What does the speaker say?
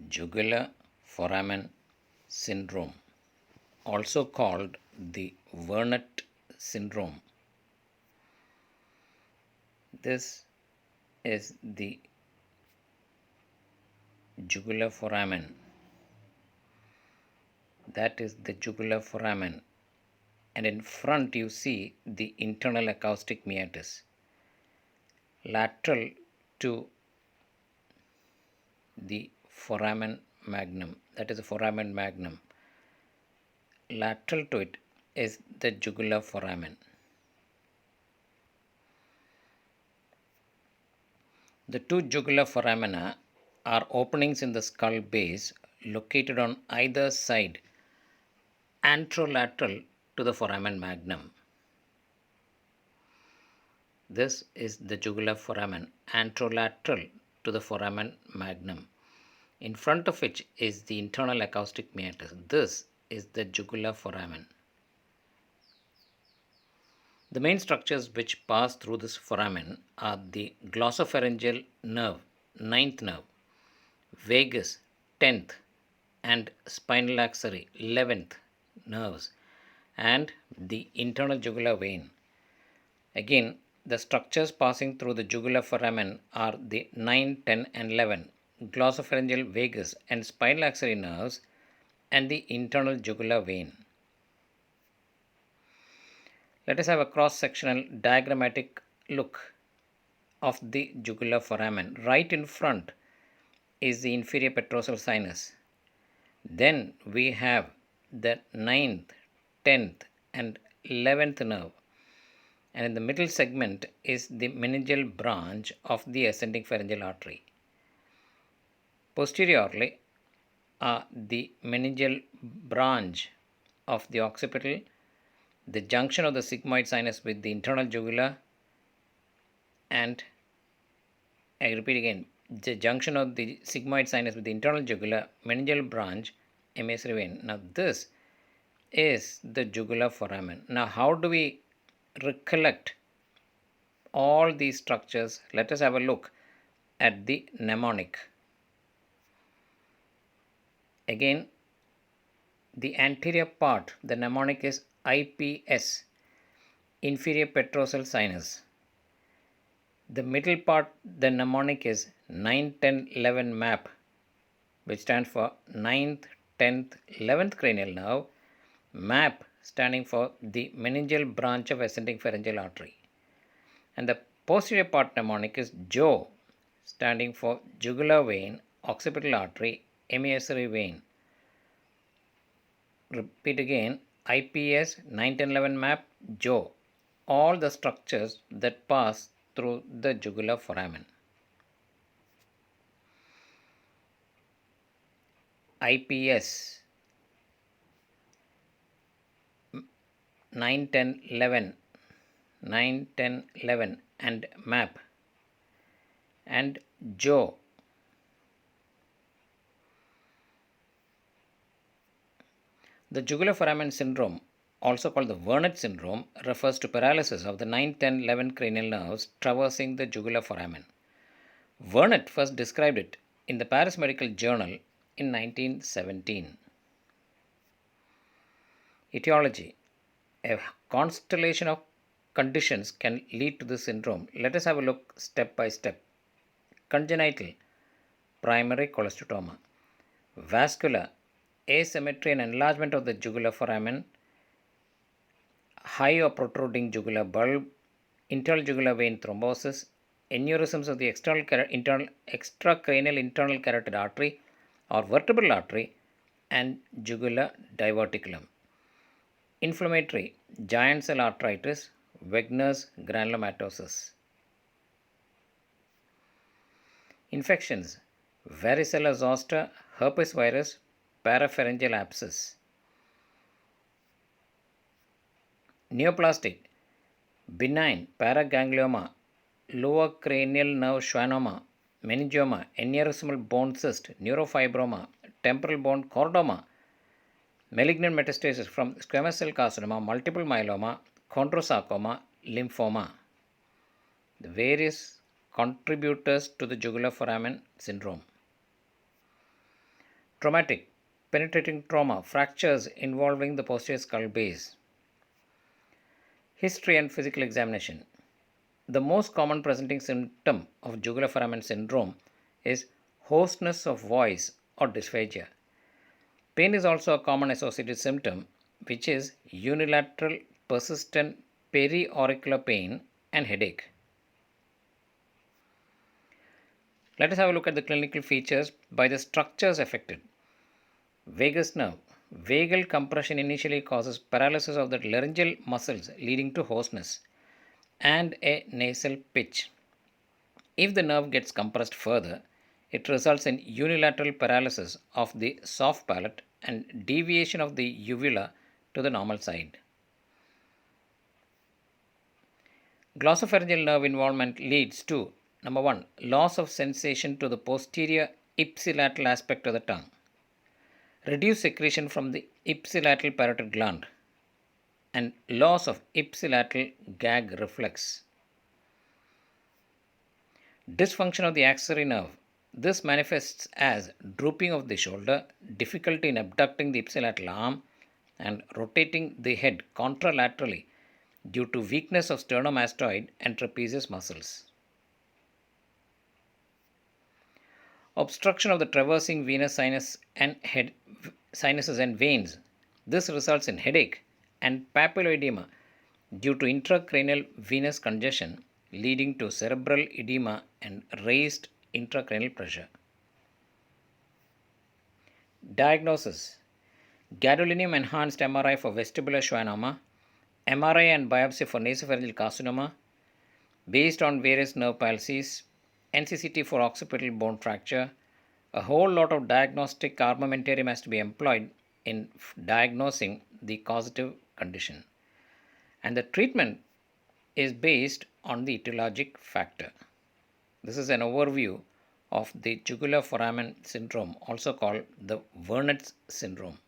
Jugular Foramen syndrome, also called the Vernet syndrome. This is the jugular foramen. That is the jugular foramen. And in front you see the internal acoustic meatus. Lateral to the foramen magnum, that is the foramen magnum. Lateral to it is the jugular foramen. The two jugular foramina are openings in the skull base located on either side anterolateral to the foramen magnum. This is the jugular foramen anterolateral to the foramen magnum, in front of which is the internal acoustic meatus. This is the jugular foramen. The main structures which pass through this foramen are the glossopharyngeal nerve, ninth nerve, vagus, 10th, and spinal axillary, 11th nerves, and the internal jugular vein. Again, the structures passing through the jugular foramen are the 9, 10, and 11, glossopharyngeal, vagus, and spinal axillary nerves, and the internal jugular vein. Let us have a cross-sectional diagrammatic look of the jugular foramen. Right in front is the inferior petrosal sinus. Then we have the 9th, 10th, and 11th nerve. And in the middle segment is the meningeal branch of the ascending pharyngeal artery. Posteriorly are the meningeal branch of the occipital, the junction of the sigmoid sinus with the internal jugular, and I repeat again, the junction of the sigmoid sinus with the internal jugular, meningeal branch, emissary vein. Now this is the jugular foramen. Now how do we recollect all these structures? Let us have a look at the mnemonic. Again, the anterior part, the mnemonic is IPS, inferior petrosal sinus. The middle part, the mnemonic is 9, 10, 11 MAP, which stands for 9th, 10th, 11th cranial nerve, MAP standing for the meningeal branch of ascending pharyngeal artery. And the posterior part mnemonic is JO, standing for jugular vein, occipital artery, emissary vein. Repeat again, IPS, 9, 10, 11 MAP, JO, all the structures that pass through the jugular foramen. IPS 9, 10, 11, 9, 10, 11 and MAP, and JO. The jugular foramen syndrome, also called the Vernet syndrome, refers to paralysis of the 9, 10, 11 cranial nerves traversing the jugular foramen. Vernet first described it in the Paris Medical Journal in 1917. Etiology. A constellation of conditions can lead to this syndrome. Let us have a look step by step. Congenital, primary cholesteatoma. Vascular, asymmetry and enlargement of the jugular foramen, high or protruding jugular bulb, internal jugular vein thrombosis, aneurysms of the extracranial internal carotid artery or vertebral artery, and jugular diverticulum. Inflammatory, giant cell arteritis, Wegener's granulomatosis. Infections, varicella zoster, herpes virus, parapharyngeal abscess. Neoplastic, benign paraganglioma, lower cranial nerve schwannoma, meningioma, aneurysmal bone cyst, neurofibroma, temporal bone chordoma, malignant metastasis from squamous cell carcinoma, multiple myeloma, chondrosarcoma, lymphoma. The various contributors to the jugular foramen syndrome. traumatic, penetrating trauma, fractures involving the posterior skull base. History and physical examination. The most common presenting symptom of jugular foramen syndrome is hoarseness of voice or dysphagia. Pain is also a common associated symptom, which is unilateral persistent periauricular pain and headache. Let us have a look at the clinical features by the structures affected. Vagus nerve. Vagal compression initially causes paralysis of the laryngeal muscles, leading to hoarseness and a nasal pitch. If the nerve gets compressed further, it results in unilateral paralysis of the soft palate and deviation of the uvula to the normal side. Glossopharyngeal nerve involvement leads to number 1, loss of sensation to the posterior ipsilateral aspect of the tongue, reduced secretion from the ipsilateral parotid gland, and loss of ipsilateral gag reflex. Dysfunction of the accessory nerve. This manifests as drooping of the shoulder, difficulty in abducting the ipsilateral arm, and rotating the head contralaterally due to weakness of sternomastoid and trapezius muscles. Obstruction of the traversing venous sinuses and veins. This results in headache and papilloedema due to intracranial venous congestion, leading to cerebral edema and raised intracranial pressure. Diagnosis. Gadolinium enhanced MRI for vestibular schwannoma, MRI and biopsy for nasopharyngeal carcinoma, based on various nerve palsies, NCCT for occipital bone fracture. A whole lot of diagnostic armamentarium has to be employed in diagnosing the causative condition. And the treatment is based on the etiologic factor. This is an overview of the jugular foramen syndrome, also called the Vernet syndrome.